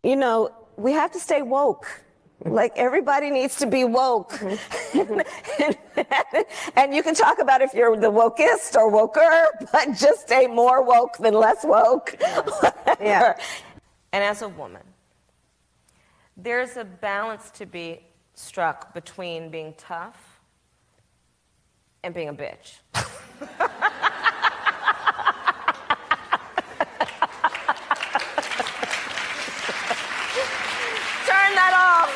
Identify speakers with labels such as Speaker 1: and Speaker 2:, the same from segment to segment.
Speaker 1: You know, we have to stay woke. Like, everybody needs to be woke. And you can talk about if you're the wokest or woker, but just stay more woke than less woke.
Speaker 2: Yeah.
Speaker 3: And as a woman, there's a balance to be struck between being tough and being a bitch. Turn that off.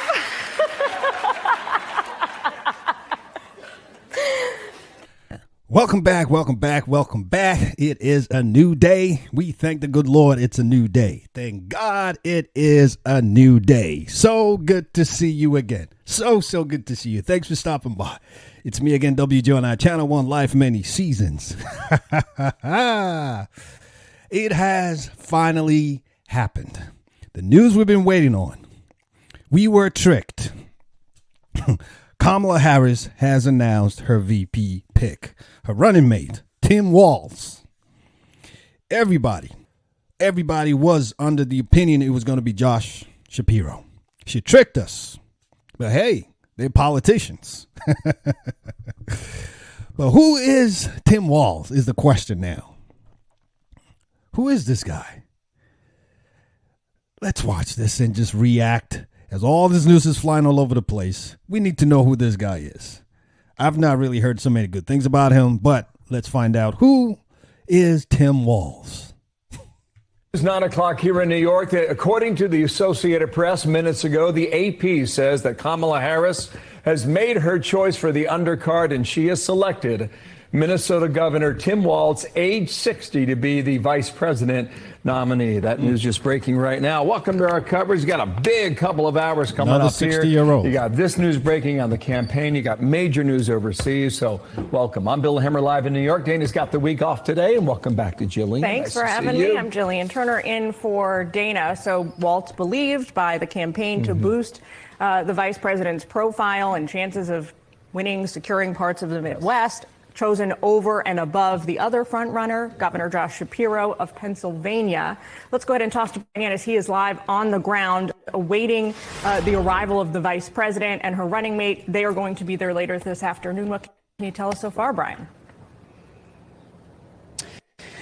Speaker 4: Welcome back, welcome back, welcome back. It is a new day. We thank the good Lord it's a new day. Thank God it is a new day. So good to see you again. So good to see you. Thanks for stopping by. It's me again, WJNI, Channel 1 Life Many Seasons. It has finally happened. The news we've been waiting on. We were tricked. Kamala Harris has announced her VP pick, her running mate, Tim Walz. Everybody was under the opinion it was going to be Josh Shapiro. She tricked us. But hey, they're politicians. But who is Tim Walz is the question now. Who is this guy? Let's watch this and just react. As all this news is flying all over the place, we need to know who this guy is. I've not really heard so many good things about him, but let's find out who is Tim Walz.
Speaker 5: It's 9 o'clock here in New York. According to the Associated Press minutes ago, the AP says that Kamala Harris has made her choice for the undercard, and she has selected Minnesota Governor Tim Walz, age 60, to be the vice president nominee. That news just breaking right now. Welcome to our coverage. You got a big couple of hours coming
Speaker 4: Another
Speaker 5: up here.
Speaker 4: 60-year-old.
Speaker 5: You got this news breaking on the campaign. You got major news overseas. So welcome. I'm Bill Hemmer live in New York. Dana's got the week off today, and welcome back to Jillian.
Speaker 6: Thanks for having me. I'm Jillian Turner in for Dana. So Walz believed by the campaign to boost the vice president's profile and chances of winning, securing parts of the Midwest, chosen over and above the other frontrunner, Governor Josh Shapiro of Pennsylvania. Let's go ahead and toss to Brian as he is live on the ground awaiting the arrival of the vice president and her running mate. They are going to be there later this afternoon. What can you tell us so far, Brian?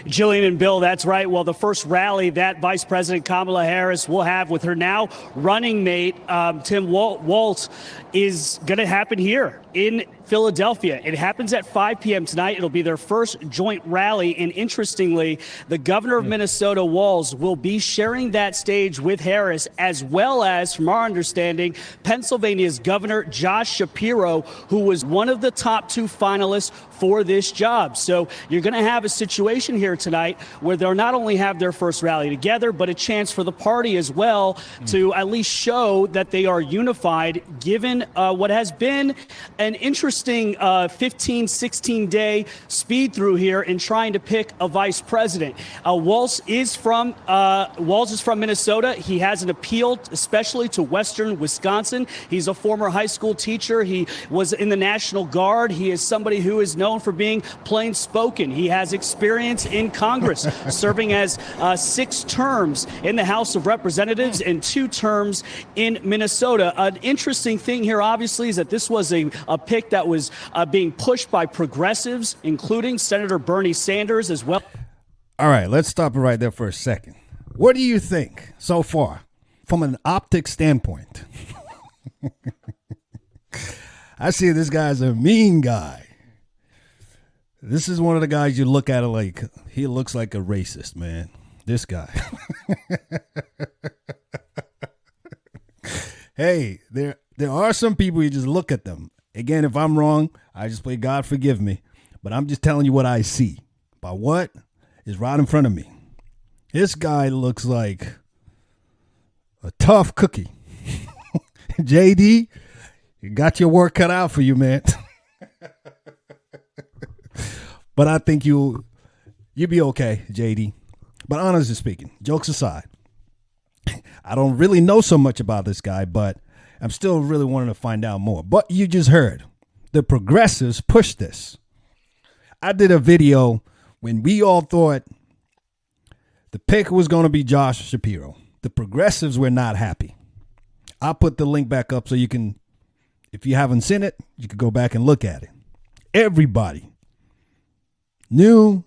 Speaker 7: Jillian and Bill, that's right. Well, the first rally that Vice President Kamala Harris will have with her now running mate, Tim Walz, is going to happen here in Philadelphia. It happens at 5 p.m. tonight. It'll be their first joint rally. And interestingly, the governor of Minnesota, Walz, will be sharing that stage with Harris, as well as, from our understanding, Pennsylvania's Governor Josh Shapiro, who was one of the top two finalists for this job. So you're going to have a situation here tonight where they'll not only have their first rally together, but a chance for the party as well to at least show that they are unified, given what has been an interesting 15, 16-day speed through here in trying to pick a vice president. Walz is from Minnesota. He has an appeal, especially to Western Wisconsin. He's a former high school teacher. He was in the National Guard. He is somebody who is known for being plain spoken. He has experience in Congress, serving as 6 terms in the House of Representatives and 2 terms in Minnesota. An interesting thing here, obviously, is that this was a pick that was being pushed by progressives, including Senator Bernie Sanders as well.
Speaker 4: All right, let's stop it right there for a second. What do you think so far from an optic standpoint? I see this guy's a mean guy. This is one of the guys you look at it like, he looks like a racist, man. This guy. Hey, there are some people you just look at them. Again, if I'm wrong, I just pray God forgive me. But I'm just telling you what I see. By what is right in front of me. This guy looks like a tough cookie. JD, you got your work cut out for you, man. But I think you'll be okay, JD. But honestly speaking, jokes aside, I don't really know so much about this guy, but I'm still really wanting to find out more. But you just heard the progressives push this. I did a video when we all thought the pick was going to be Josh Shapiro. the progressives were not happy. I'll put the link back up so you can, if you haven't seen it, you can go back and look at it. Everybody knew,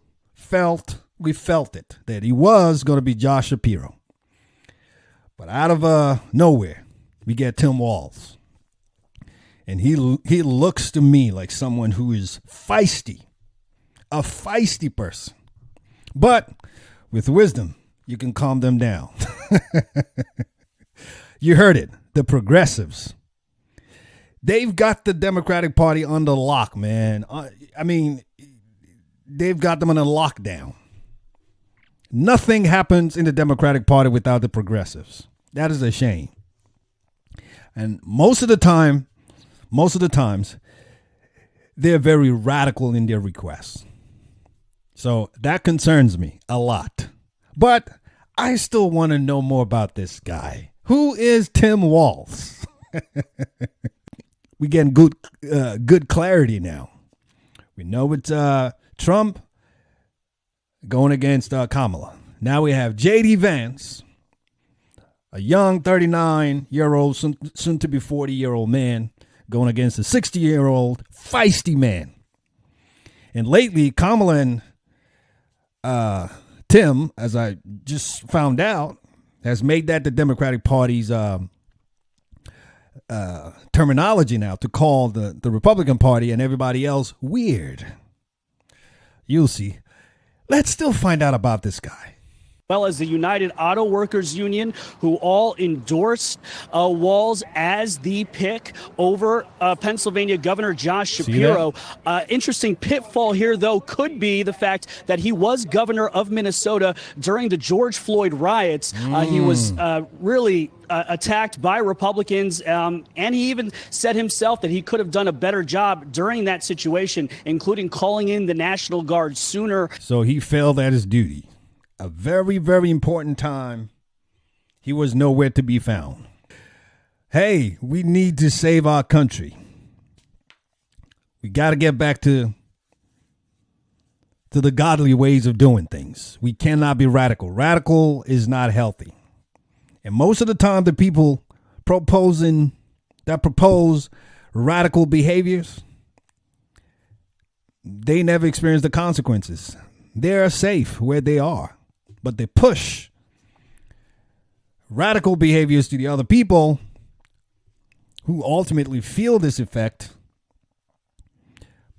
Speaker 4: we felt it, that he was going to be Josh Shapiro. But out of nowhere, we get Tim Walz. And he looks to me like someone who is feisty, a feisty person. But with wisdom, you can calm them down. You heard it, the progressives. They've got the Democratic Party under lock, man. I mean, they've got them on a lockdown. Nothing happens in the Democratic Party without the progressives. That is a shame. And most of the times, they're very radical in their requests. So that concerns me a lot. But I still want to know more about this guy. Who is Tim Walz? We getting good clarity now. We know it's Trump going against Kamala. Now we have J.D. Vance, a young 39-year-old, soon to be 40-year-old man, going against a 60-year-old feisty man. And lately, Kamala and Tim, as I just found out, has made that the Democratic Party's terminology now to call the Republican Party and everybody else weird. You'll see. Let's still find out about this guy.
Speaker 7: Well as the United Auto Workers Union, who all endorsed Walz as the pick over Pennsylvania Governor Josh Shapiro. Interesting pitfall here, though, could be the fact that he was governor of Minnesota during the George Floyd riots. He was really attacked by Republicans, and he even said himself that he could have done a better job during that situation, including calling in the National Guard sooner.
Speaker 4: So he failed at his duty. A very, very important time. He was nowhere to be found. Hey, we need to save our country. We got to get back to the godly ways of doing things. We cannot be radical. Radical is not healthy. And most of the time, the people propose radical behaviors, they never experience the consequences. They're safe where they are. But they push radical behaviors to the other people who ultimately feel this effect,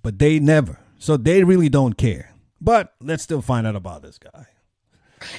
Speaker 4: but they never. So they really don't care. But let's still find out about this guy.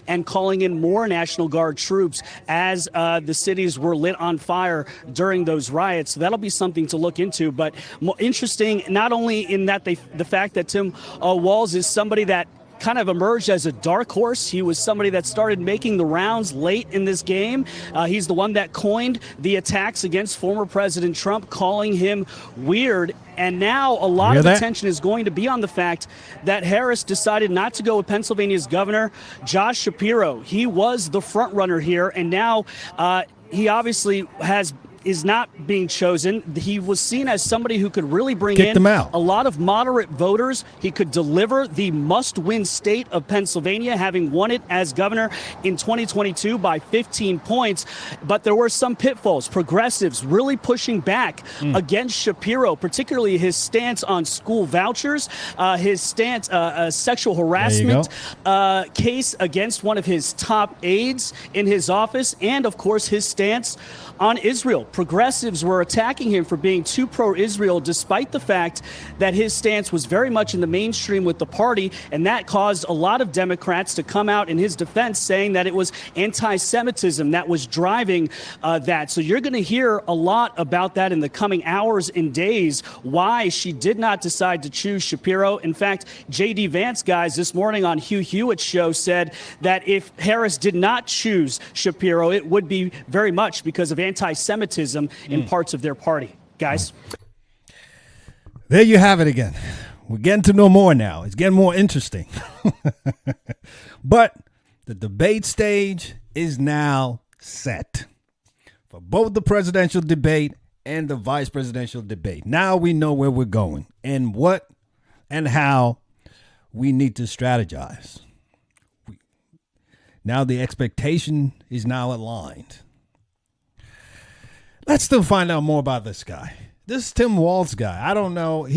Speaker 7: And calling in more National Guard troops as the cities were lit on fire during those riots. So that'll be something to look into. But more interesting, not only in that the fact that Tim Walz is somebody that kind of emerged as a dark horse. He was somebody that started making the rounds late in this game. He's the one that coined the attacks against former President Trump, calling him weird. And now a lot of attention is going to be on the fact that Harris decided not to go with Pennsylvania's governor, Josh Shapiro. He was the front runner here, and now he obviously is not being chosen. He was seen as somebody who could really bring in a lot of moderate voters. He could deliver the must-win state of Pennsylvania, having won it as governor in 2022 by 15 points. But there were some pitfalls. Progressives really pushing back against Shapiro, particularly his stance on school vouchers, his stance, sexual harassment case against one of his top aides in his office, and, of course, his stance on Israel. Progressives were attacking him for being too pro-Israel, despite the fact that his stance was very much in the mainstream with the party, and that caused a lot of Democrats to come out in his defense, saying that it was anti-Semitism that was driving that. So you're going to hear a lot about that in the coming hours and days, why she did not decide to choose Shapiro. In fact, J.D. Vance, guys, this morning on Hugh Hewitt's show said that if Harris did not choose Shapiro, it would be very much because of anti-Semitism in parts of their party. Guys.
Speaker 4: There you have it again. We're getting to know more now. It's getting more interesting. But the debate stage is now set for both the presidential debate and the vice presidential debate. Now we know where we're going and what and how we need to strategize. Now the expectation is now aligned. Let's still find out more about this guy. This Tim Walz guy. I don't know.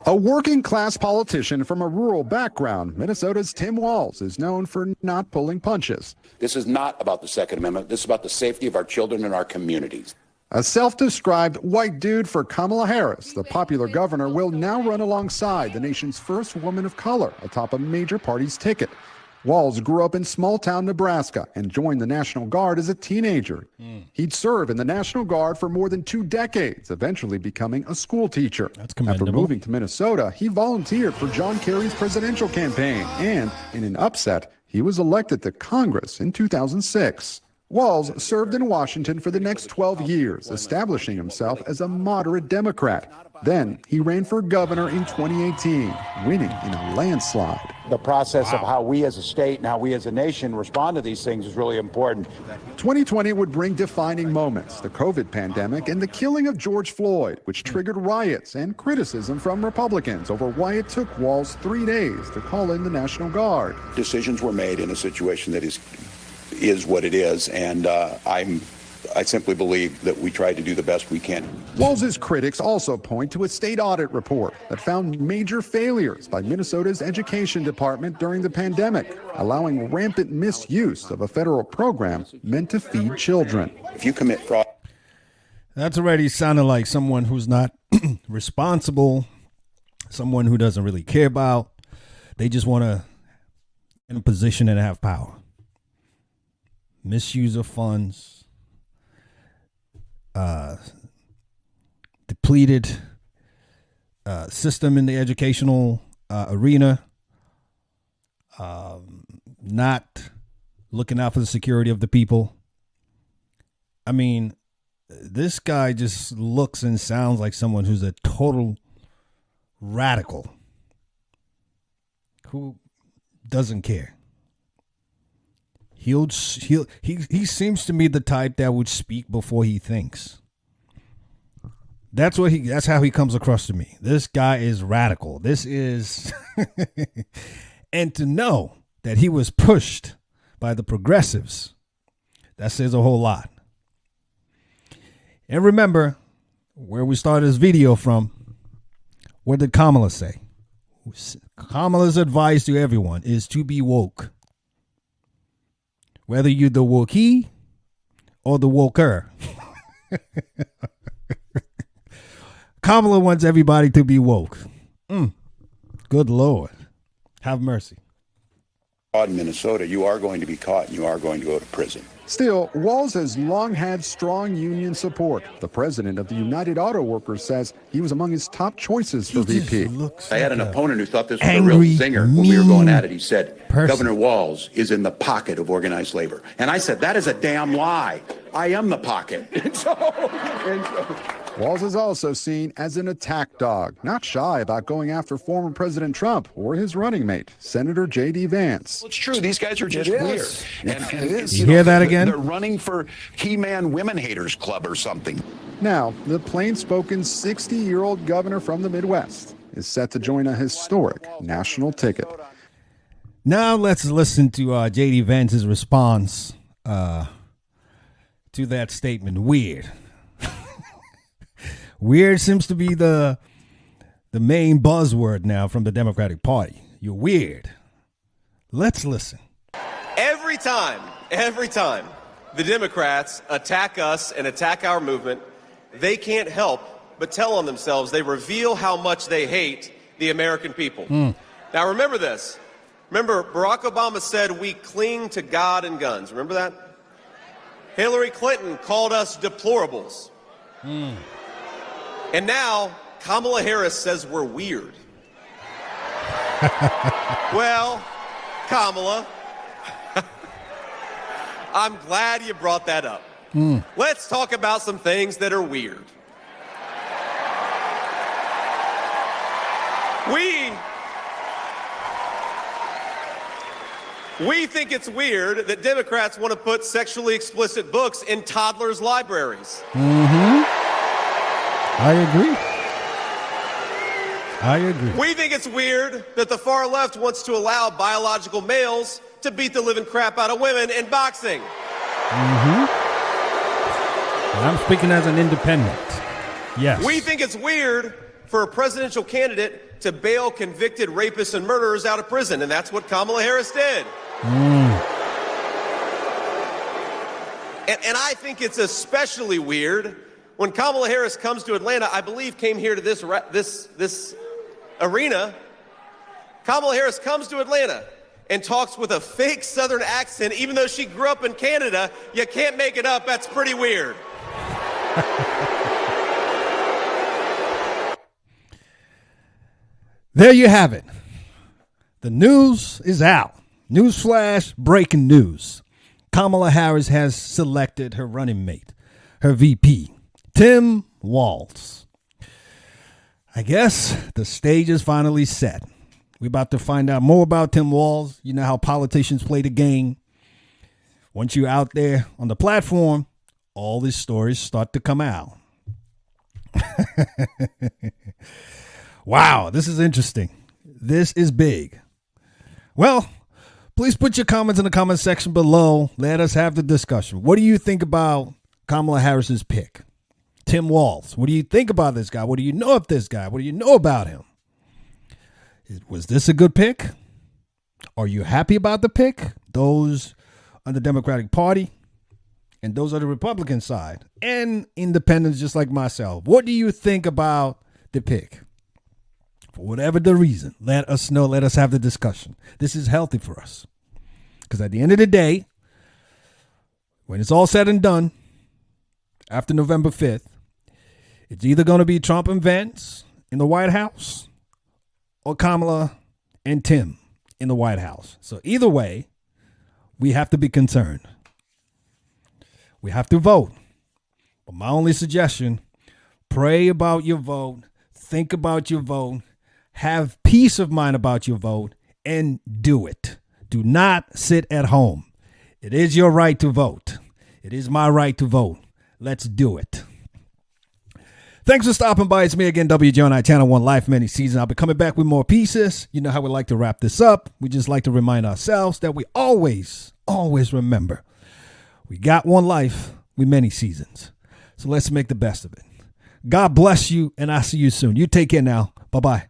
Speaker 2: A working-class politician from a rural background, Minnesota's Tim Walz is known for not pulling punches.
Speaker 8: This is not about the Second Amendment. This is about the safety of our children and our communities.
Speaker 2: A self-described white dude for Kamala Harris, the popular governor will now run alongside the nation's first woman of color atop a major party's ticket. Walz grew up in small-town Nebraska and joined the National Guard as a teenager. He'd serve in the National Guard for more than 2 decades, eventually becoming a school teacher.
Speaker 4: That's commendable.
Speaker 2: After moving to Minnesota, he volunteered for John Kerry's presidential campaign, and in an upset, he was elected to Congress in 2006. Walz served in Washington for the next 12 years, establishing himself as a moderate Democrat. Then he ran for governor in 2018, winning in a landslide.
Speaker 8: The process of how we as a state and how we as a nation respond to these things is really important.
Speaker 2: 2020 would bring defining moments, the COVID pandemic and the killing of George Floyd, which triggered riots and criticism from Republicans over why it took Walz 3 days to call in the National Guard.
Speaker 8: Decisions were made in a situation that is what it is, and I simply believe that we tried to do the best we can.
Speaker 2: Walz's critics also point to a state audit report that found major failures by Minnesota's education department during the pandemic, allowing rampant misuse of a federal program meant to feed children.
Speaker 8: If you commit fraud...
Speaker 4: That's already sounding like someone who's not responsible, someone who doesn't really care about. They just want to get in a position and have power. Misuse of funds, depleted system in the educational arena, not looking out for the security of the people. I mean, this guy just looks and sounds like someone who's a total radical who doesn't care. He seems to me the type that would speak before he thinks. That's how he comes across to me. This guy is radical. And to know that he was pushed by the progressives, that says a whole lot. And remember where we started this video from. What did Kamala say? Kamala's advice to everyone is to be woke. Whether you're the wokey or the woker. Kamala wants everybody to be woke. Good Lord. Have mercy.
Speaker 8: In Minnesota, you are going to be caught and you are going to go to prison.
Speaker 2: Still, Walz has long had strong union support. The president of the United Auto Workers says he was among his top choices for VP.
Speaker 8: I had an opponent who thought this was a real zinger when we were going at it. He said, Governor Walz is in the pocket of organized labor. And I said, that is a damn lie. I am the pocket.
Speaker 2: Walz is also seen as an attack dog, not shy about going after former President Trump or his running mate, Senator J.D. Vance.
Speaker 8: It's true. These guys are just weird. And
Speaker 4: you hear that again?
Speaker 8: They're running for He-Man Women Haters Club or something.
Speaker 2: Now, the plain-spoken 60-year-old governor from the Midwest is set to join a historic national ticket.
Speaker 4: Now let's listen to J.D. Vance's response to that statement. Weird. Weird seems to be the main buzzword now from the Democratic Party. You're weird. Let's listen.
Speaker 9: Every time the Democrats attack us and attack our movement, they can't help but tell on themselves. They reveal how much they hate the American people. Now remember this. Remember, Barack Obama said we cling to God and guns. Remember that? Hillary Clinton called us deplorables. And now Kamala Harris says we're weird. Well, Kamala, I'm glad you brought that up. Let's talk about some things that are weird. We think it's weird that Democrats want to put sexually explicit books in toddlers' libraries.
Speaker 4: I agree. I agree.
Speaker 9: We think it's weird that the far left wants to allow biological males to beat the living crap out of women in boxing.
Speaker 4: And I'm speaking as an independent. Yes.
Speaker 9: We think it's weird for a presidential candidate to bail convicted rapists and murderers out of prison, and that's what Kamala Harris did. And I think it's especially weird when Kamala Harris comes to Atlanta. I believe came here to this arena. Kamala Harris comes to Atlanta and talks with a fake Southern accent, even though she grew up in Canada. You can't make it up. That's pretty weird.
Speaker 4: There you have it. The news is out. Newsflash, breaking news. Kamala Harris has selected her running mate, her VP, Tim Walz. I guess the stage is finally set. We're about to find out more about Tim Walz. You know how politicians play the game. Once you're out there on the platform, all these stories start to come out. Wow, this is interesting. This is big. Well, please put your comments in the comment section below. Let us have the discussion. What do you think about Kamala Harris's pick? Tim Walz. What do you think about this guy? What do you know of this guy? What do you know about him? Was this a good pick? Are you happy about the pick? Those on the Democratic Party and those on the Republican side and independents just like myself. What do you think about the pick? For whatever the reason, let us know. Let us have the discussion. This is healthy for us. Because at the end of the day, when it's all said and done, after November 5th, it's either going to be Trump and Vance in the White House or Kamala and Tim in the White House. So either way, we have to be concerned. We have to vote. But my only suggestion, pray about your vote, think about your vote, have peace of mind about your vote, and do it. Do not sit at home. It is your right to vote. It is my right to vote. Let's do it. Thanks for stopping by. It's me again, WJNI Channel 1 Life Many Seasons. I'll be coming back with more pieces. You know how we like to wrap this up. We just like to remind ourselves that we always remember we got one life with many seasons. So let's make the best of it. God bless you, and I'll see you soon. You take care now. Bye-bye.